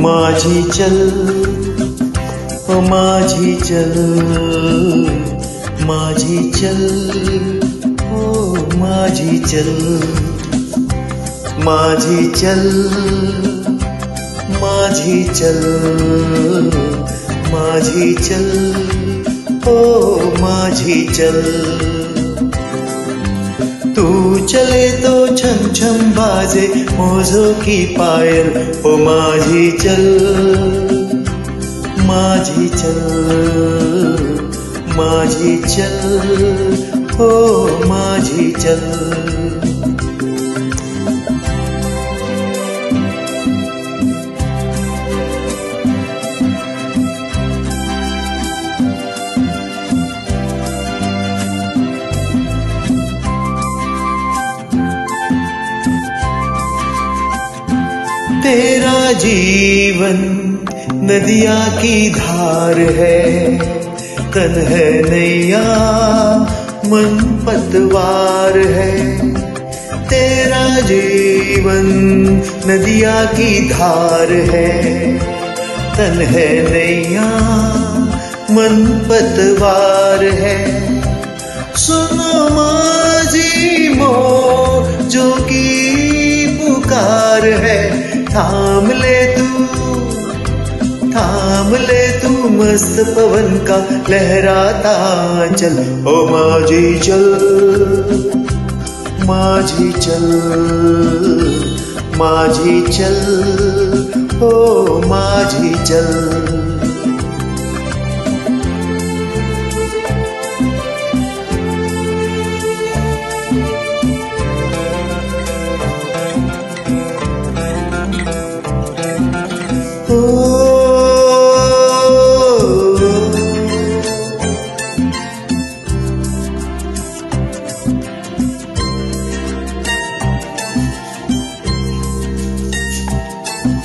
माझी चल, ओ माझी चल, माझी चल, ओ माझी चल, माझी चल, माझी चल, माझी चल, ओ माझी चल। तू चले तो छम छम बाजे मौजों की पायल, ओ माझी चल, माझी चल, माझी चल, ओ माझी चल। तेरा जीवन नदिया की धार है, तन है नैया मन पतवार है। तेरा जीवन नदिया की धार है, तन है नैया मन पतवार है। सुनो माझी मौजों की पुकार है, थाम ले तू मस्त पवन का लहराता चल, ओ माझी चल, माझी चल, माझी चल, ओ माझी चल।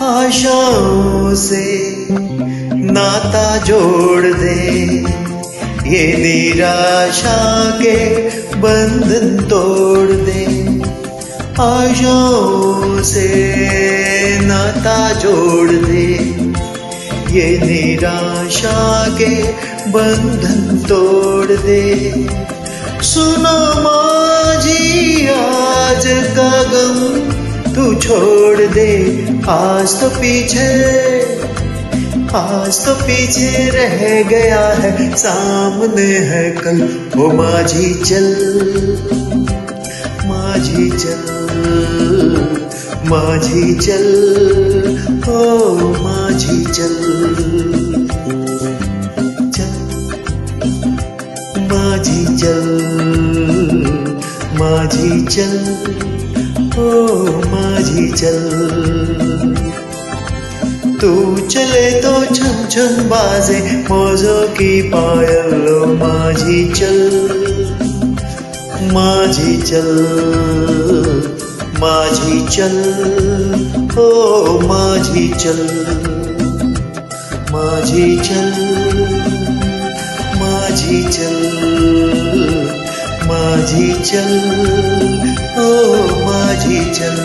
आशाओं से नाता जोड़ दे, ये निराशा के बंधन तोड़ दे। आशाओं से नाता जोड़ दे, ये निराशा के बंधन तोड़ दे। सुनो माझी आज का गम तू छोड़ दे, आज तो पीछे रह गया है, सामने है कल, ओ माझी चल, माझी चल, माझी चल, ओ माझी चल, चल, माझी चल, माझी चल, ओ माझी चल। तू चले तो छम छम बाजे मौजों की पायल, ओ माझी चल, माझी चल, माझी चल, ओ माझी चल, माझी चल, माझी चल, माझी चल, ओ माझी चल।